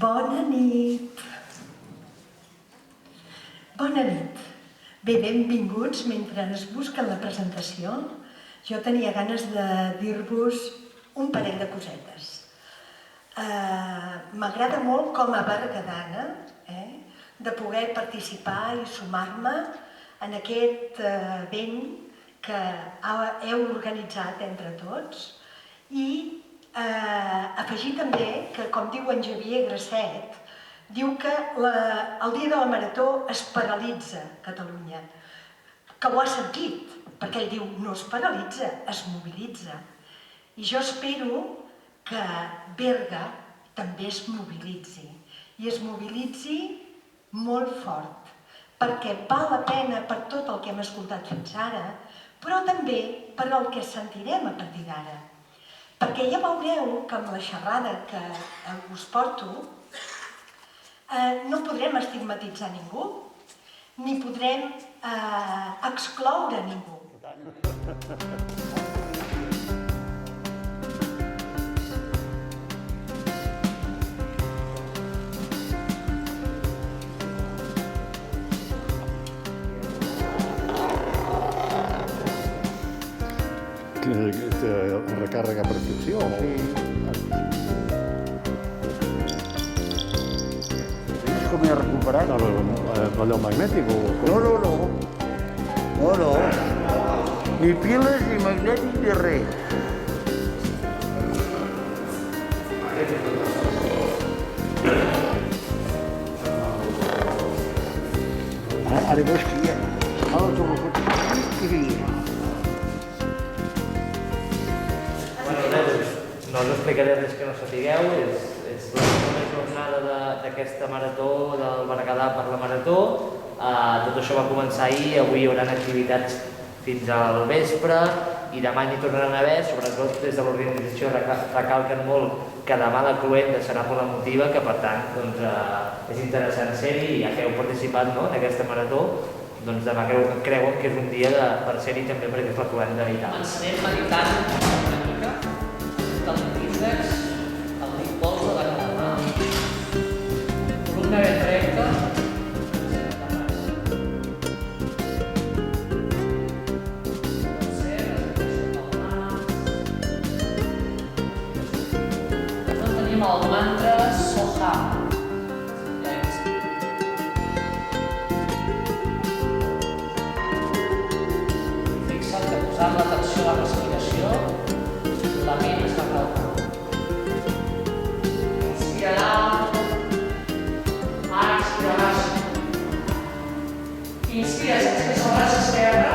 Bona nit. Bona nit. Bé, benvinguts. Mentre es busquen la presentació, jo tenia ganes de dir-vos un parell de cosetes. M'agrada molt com a berguedana de poder participar i sumar-me en aquest event que heu organitzat entre tots i afegir també que, com diu en Xavier Grasset, diu que el dia de la Marató es paralitza Catalunya, que ho ha sentit, perquè ell diu no es paralitza, es mobilitza. I jo espero que Berga també es mobilitzi, i es mobilitzi molt fort, perquè val la pena per tot el que hem escoltat fins ara, però també per el que sentirem a partir d'ara. Perquè ja veureu que amb la xerrada que us porto no podrem estigmatitzar ningú, ni podrem excloure ningú. Recàrrega per fricció? És com he recuperat? Allò magnètic o...? No. Ni piles, ni magnètic, ni res. Ara veus que hi ha... Ara torno a fotre i hi ha. No us explicaré res que no sapigueu, és la segona jornada d'aquesta marató del Berguedà per la Marató. Tot això va començar ahir, avui hi haurà activitats fins al vespre i demà n'hi tornaran a haver, sobretot des de l'organització recalquen molt que demà la cloenda serà molt emotiva, que per tant és interessant ser-hi, ja que heu participat en aquesta marató, doncs demà creuen que és un dia per ser-hi també perquè és la cloenda i tal. Començarem meditant una mica del bíceps, el dit pols de la cara. Columna ben recta. No tenim el mantra Soha. Fixa't que posant l'atenció a la respiració, la ment es va calmar. Inspira l'alt, ara expira baix. Inspira sense que se'l braç esquerre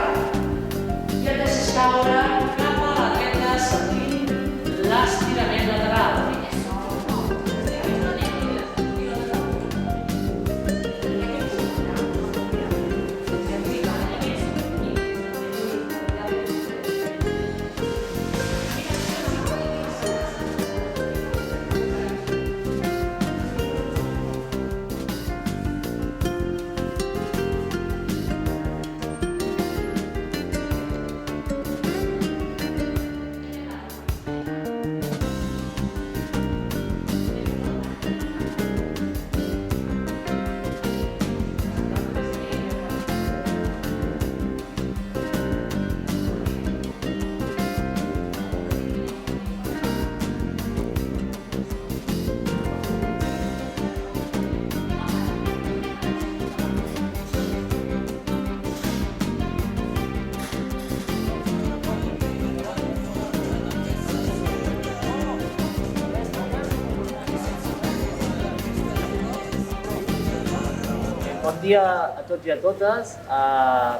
i et deixes caure cap a la dreta sentint l'estirament lateral. Bon dia a tots i a totes.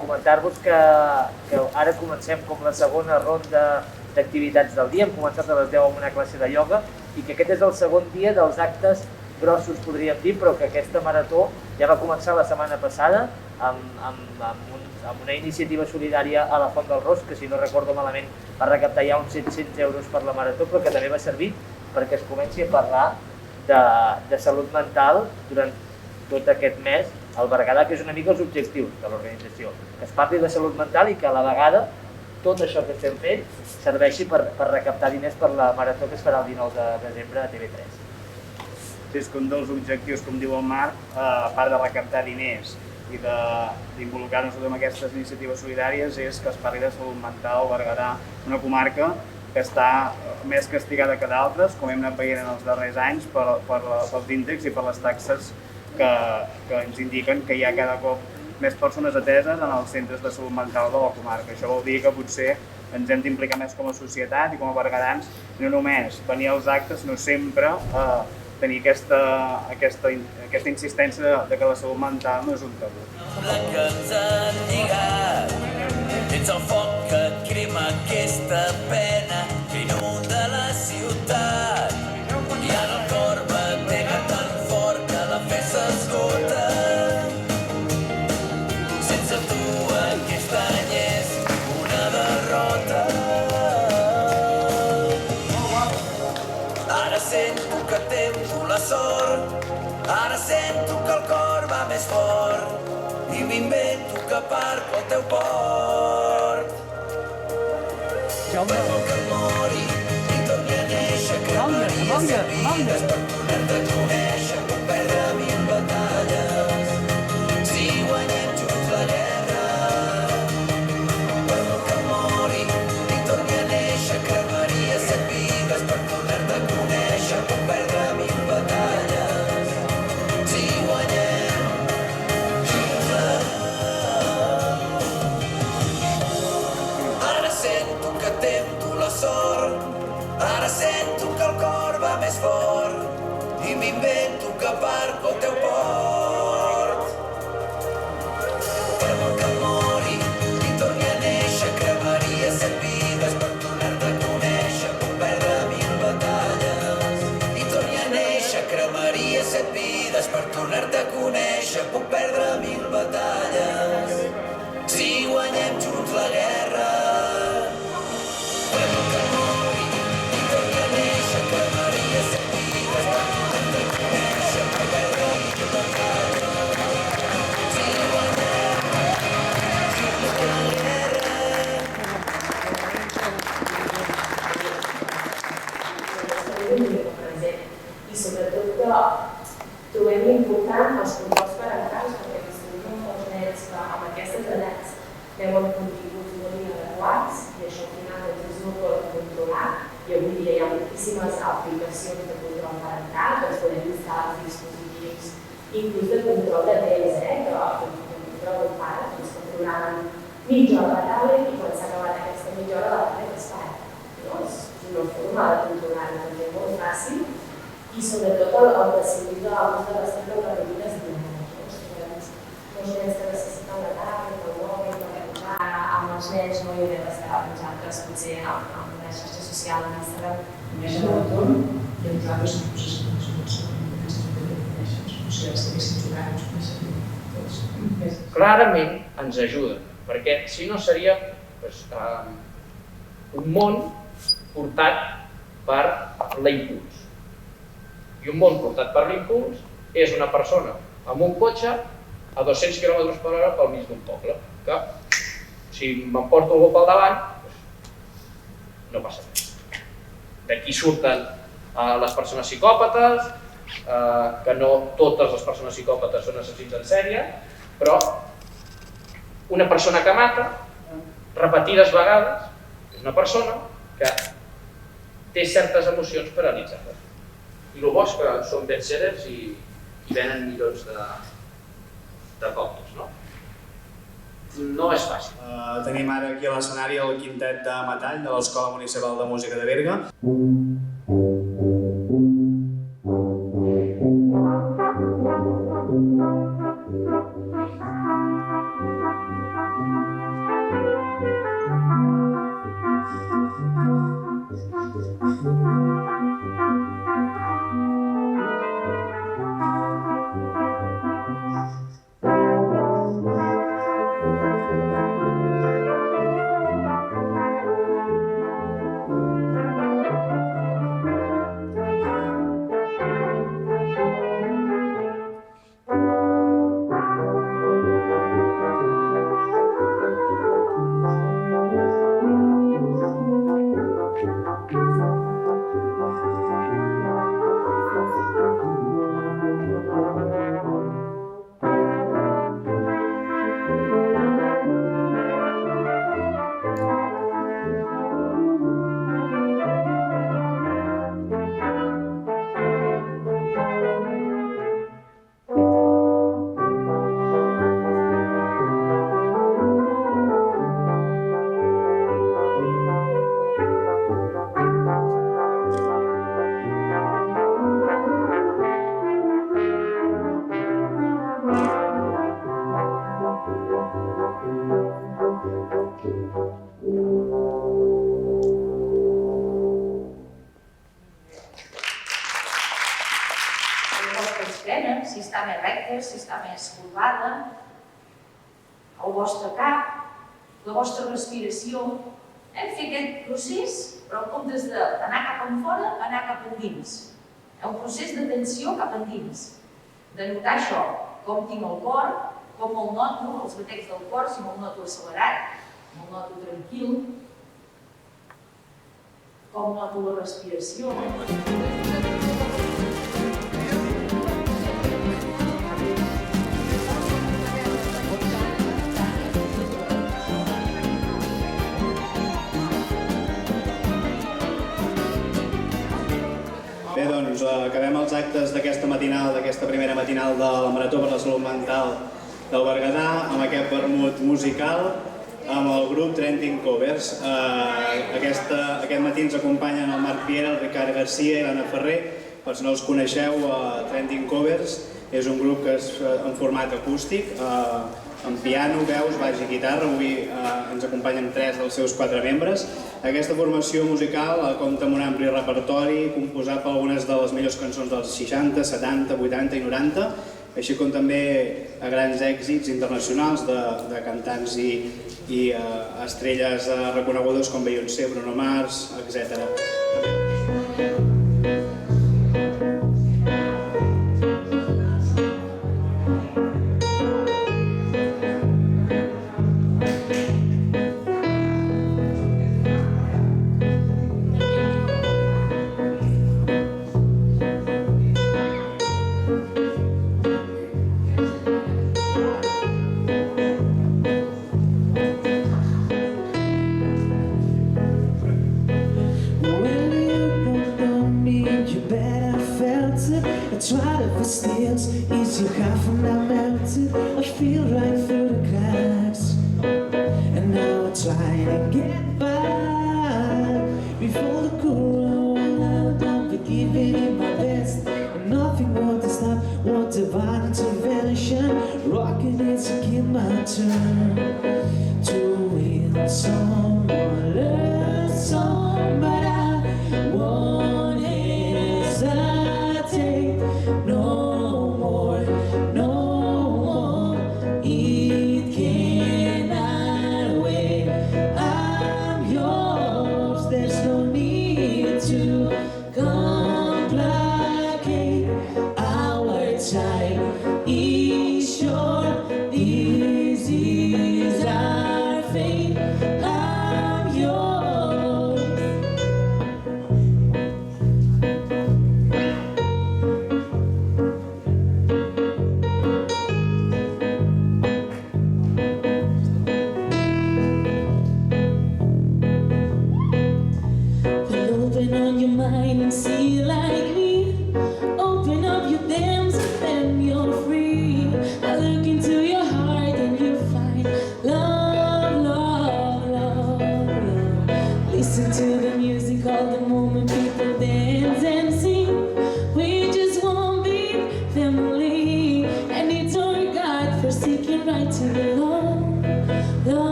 Comentar-vos que ara comencem com la segona ronda d'activitats del dia. Hem començat a les 10 amb una classe de ioga i que aquest és el segon dia dels actes grossos, podríem dir, però que aquesta marató ja va començar la setmana passada amb una iniciativa solidària a la Font del Ros, que si no recordo malament va recaptar ja uns 700 euros per la marató, però que també va servir perquè es comenci a parlar de salut mental durant tot aquest mes al Berguedà, que és una mica els objectius de l'organització, que es parli de salut mental i que a la vegada tot això que estem fent serveixi per recaptar diners per la marató que es farà el 19 de desembre a TV3. Sí, és que un dels objectius, com diu el Marc, a part de recaptar diners i d'involucrar-nos en aquestes iniciatives solidàries, és que es parli de salut mental al Berguedà, una comarca que està més castigada que d'altres, com hem anat veient en els darrers anys, pels índexs i per les taxes que ens indiquen que hi ha cada cop més persones ateses en els centres de salut mental de la comarca. Això vol dir que potser ens hem d'implicar més com a societat i com a berguedans, no només venir als actes, sinó sempre tenir aquesta insistència de que la salut mental no és un tabú. Que ens han lligat, ets el foc que et crema aquesta pena que inunda la ciutat. I ara el cor batega tan fort que la fe s'esgota. Sense tu aquest any és una derrota. Ara sento que tempto la sort, ara sento que el cor va més fort i m'invento que parco al teu port. Per molt que em mori i torni a néixer, cremaria set vides per poder-te conèixer, puc perdre 1000 batalles si guanyem junts la guerra. Per molt que em mori i torni a néixer, cremaria set vides per poder-te conèixer, puc perdre 1000 batalles si guanyem junts la guerra. Ara sento que tempto la sort, ara sento que el cor va més fort i m'invento que parco al teu port. Per molt que em mori i torni a néixer, cremaria set vides per tornar-te a conèixer, puc perdre 1000 batalles. I torni a néixer, cremaria set vides per tornar-te a conèixer, puc perdre 1000 batalles si guanyem junts la guerra. Per molt que em mori i torni a néixer, cremaria set vides per tornar-te a conèixer, puc perdre 1000 batalles si guanyem junts la guerra. I sobretot que trobem important els controls parentals, perquè tenim molts nens que amb aquestes edats veuen continguts molt inadequats i això al final ens no poden controlar, i avui dia hi ha moltíssimes aplicacions de control parental que ens podem instal·lar als dispositius, inclús de control de temps, que control del pare, que programen mitja hora de tablet i quan s'ha acabat aquesta mitja hora la tablet es para. És una forma de controlar-ho també molt fàcil i sobretot el facilita l'ús de les tecnologies diàries. Els nens que necessiten la tablet, el mòbil, per jugar amb els nens no hi haurem d'estar nosaltres, potser amb una xarxa social, amb Instagram. Més en l'entorn i a nosaltres no ens o sigui, els haguessin jugat, ens coneixem tots. Clarament ens ajuda, perquè si no seria un món portat per l'impuls. I un món portat per l'impuls és una persona amb un cotxe a 200 km per hora pel mig d'un poble, que si m'emporto algú pel davant, no passa res. D'aquí surten les persones psicòpates, que no totes les persones psicòpates són assassins en sèrie, però una persona que mata repetides vegades és una persona que té certes emocions paralitzades. I el bo és que són best-sellers i venen milions de còpies, no? No és fàcil. Tenim ara aquí a l'escenari el quintet de metall de l'Escola Municipal de Música de Berga. Si està més recte, si està més corbada, el vostre cap, la vostra respiració. Hem fet aquest procés, però en comptes d'anar cap enfora, anar cap endins. Un procés d'atenció cap endins. De notar això, com tinc el cor, com el noto, els batecs del cor, si me'l noto accelerat, me'l noto tranquil, com noto la respiració. Bé, doncs acabem els actes d'aquesta matinal, d'aquesta primera matinal de la Marató per la Salut Mental del Berguedà, amb aquest vermut musical, amb el grup Trending Covers. Aquest matí ens acompanyen el Marc Piera, el Ricard Garcia i l'Anna Ferrer. Per si no els coneixeu, Trending Covers és un grup que és en format acústic, amb piano, veus, baix i guitarra. Avui ens acompanyen 3 dels seus 4 membres. Aquesta formació musical compta amb un ampli repertori composat per algunes de les millors cançons dels 60, 70, 80 i 90, així com també a grans èxits internacionals de cantants i estrelles reconegudes com Beyoncé, Bruno Mars, etc.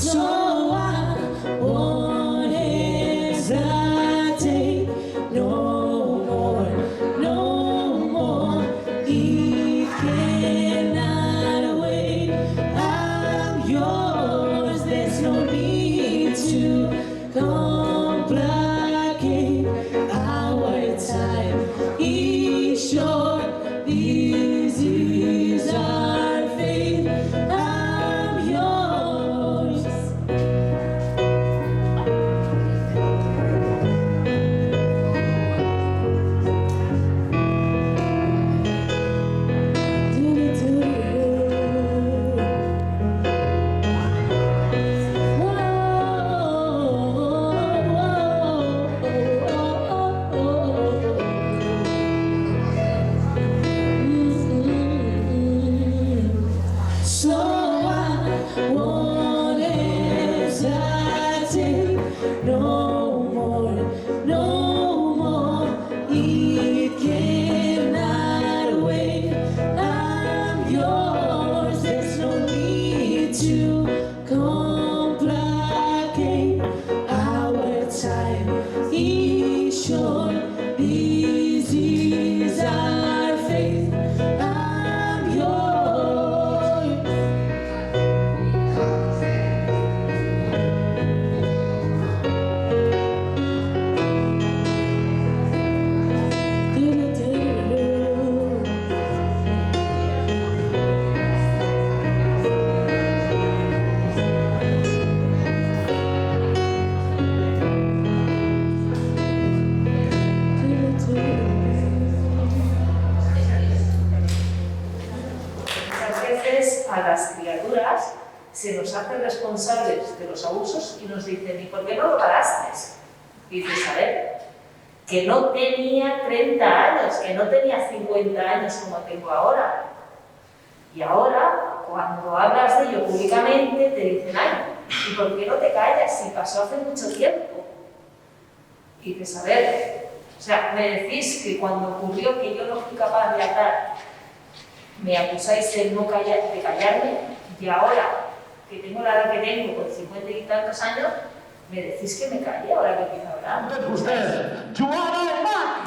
So responsables de los abusos y nos dicen, ¿y por qué no lo paraste? Y dices, a ver, que no tenía 30 años, que no tenía 50 años como tengo ahora. Y ahora, cuando hablas de ello públicamente, te dicen, ay, ¿y por qué no te callas si pasó hace mucho tiempo? Y dices, a ver, o sea, me decís que cuando ocurrió que yo no fui capaz de hablar, me acusáis de no de callarme, y ahora que tengo la edad que tengo, con 50 y tantos años, me decís que me calle ahora que empiezo a hablar. Vostès, Joana i Marc!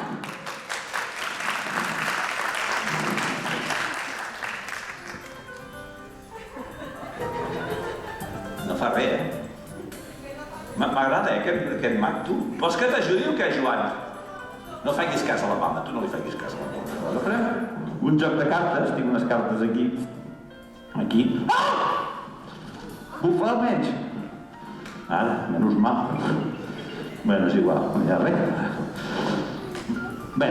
No fa res, M'agrada, aquest mag, tu. Vols que t'ajudi o què, Joan? No facis cas a la mama, tu no li facis cas a la mama. No farem un joc de cartes, tinc unes cartes aquí. Aquí. Ah! Bufa almenys. Ara, menys mal. Bé, és igual, no hi ha res. Bé,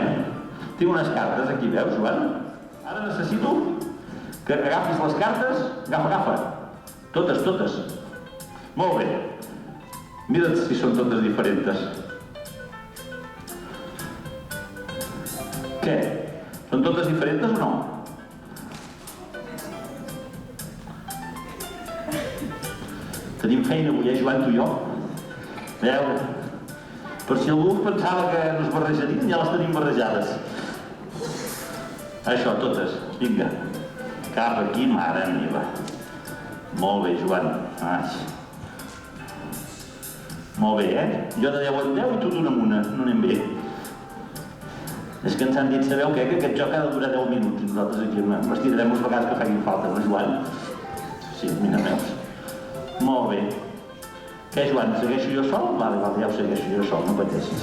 tinc unes cartes aquí, veus, Joan? Ara necessito que agafis les cartes. Agafa. Totes, totes. Molt bé. Mira't si són totes diferents. Què? Són totes diferents o no? Tenim feina avui, Joan, tu i jo? A veure, per si algú pensava que no es barrejarien, ja les tenim barrejades. Això, totes. Vinga. Cap aquí, mare meva. Molt bé, Joan. Molt bé, Jo de 10 en 10 i tu d'un en una. No anem bé. És que ens han dit, sabeu què? Que aquest joc ha de durar 10 minuts. I nosaltres aquí m'estirarem les vegades que facin falta, no, Joan? Sí, mira meus. Molt bé. Què, Joan? Segueixo jo sol? Vale, ja ho segueixo jo sol, no pateixis.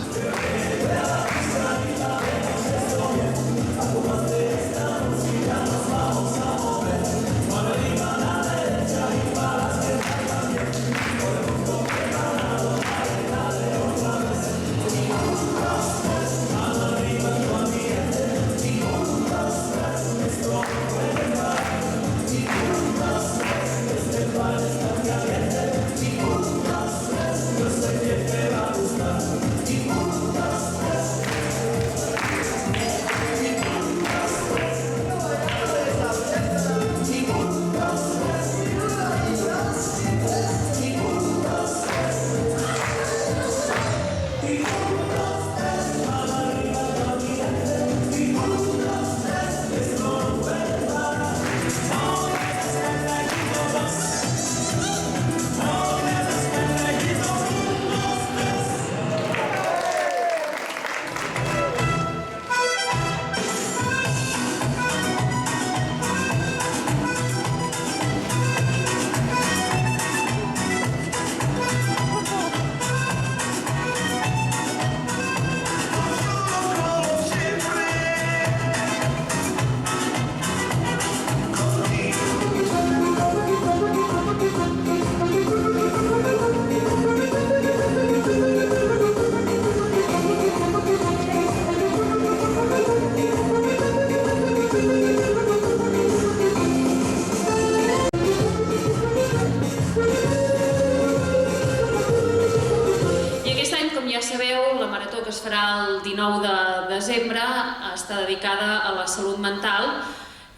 Està dedicada a la salut mental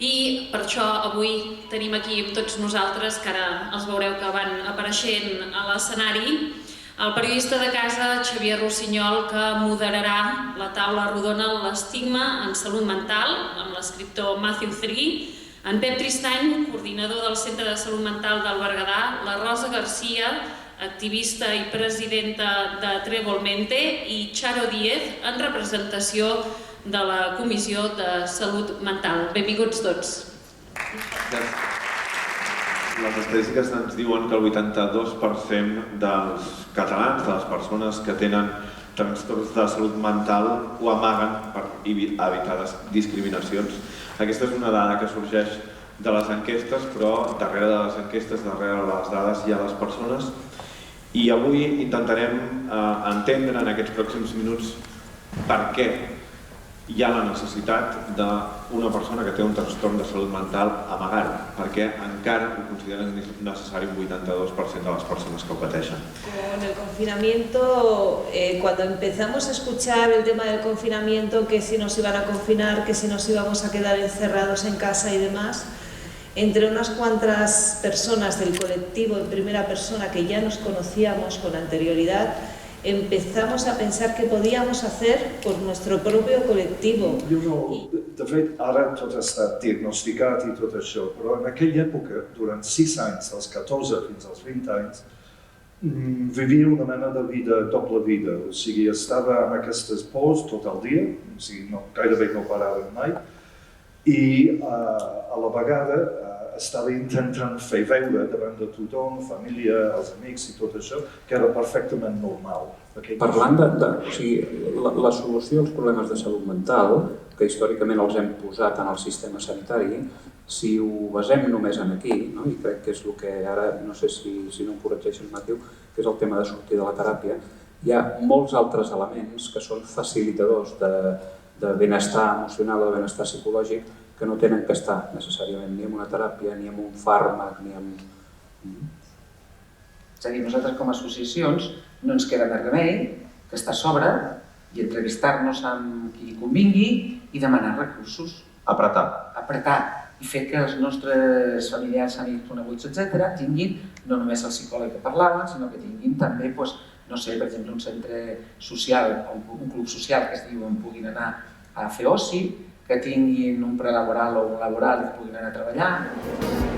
i per això avui tenim aquí amb tots nosaltres, que ara els veureu que van apareixent a l'escenari, el periodista de casa Xavier Rossinyol, que moderarà la taula rodona l'estigma en salut mental amb l'escriptor Matthew Three, en Pep Tristany, coordinador del Centre de Salut Mental del Berguedà, la Rosa Garcia, activista i presidenta de Trevolmente, i Charo Díez, en representació de la Comissió de Salut Mental. Benvinguts tots. Les estadístiques ens diuen que el 82% dels catalans, de les persones que tenen trastorns de salut mental, ho amaguen per evitar les discriminacions. Aquesta és una dada que sorgeix de les enquestes, però darrere de les enquestes, darrere de les dades hi ha les persones. I avui intentarem entendre en aquests pròxims minuts per què hi ha la necessitat d'una persona que té un trastorn de salut mental amagar-ho, perquè encara ho consideren necessari un 82% de les persones que ho pateixen. Con el confinamiento, cuando empezamos a escuchar el tema del confinamiento, que si nos iban a confinar, que si nos íbamos a quedar encerrados en casa y demás, entre unas cuantas personas del colectivo en primera persona que ya nos conocíamos con anterioridad, empezamos a pensar qué podíamos hacer por nuestro propio col·lectiu. De fet, ara tot ha estat diagnosticat i tot això, però en aquella època, durant 6 anys, dels 14 fins als 20 anys, vivia una mena de vida, doble vida. O sigui, estava amb aquestes pors tot el dia, o sigui, gairebé no paraven mai, i a la vegada estava intentant fer veure davant de tothom, família, els amics i tot això, que era perfectament normal. Parlant o sigui, la solució als problemes de salut mental, que històricament els hem posat en el sistema sanitari, si ho basem només en aquí, i crec que és el que ara, no sé si no em corregeixes, Matiu, que és el tema de sortir de la teràpia, hi ha molts altres elements que són facilitadors de benestar emocional o de benestar psicològic que no tenen que estar necessàriament ni en una teràpia, ni en un fàrmac, ni en... És a dir, nosaltres com a associacions no ens queda més remei que estar a sobre i entrevistar-nos amb qui convingui i demanar recursos. Apretar. I fer que els nostres familiars, amics, coneguts, etc. tinguin no només el psicòleg que parlaven, sinó que tinguin també, no sé, per exemple, un centre social, un club social que es diu on puguin anar a fer oci, que tinguin un prelaboral o un laboral que puguin anar a treballar.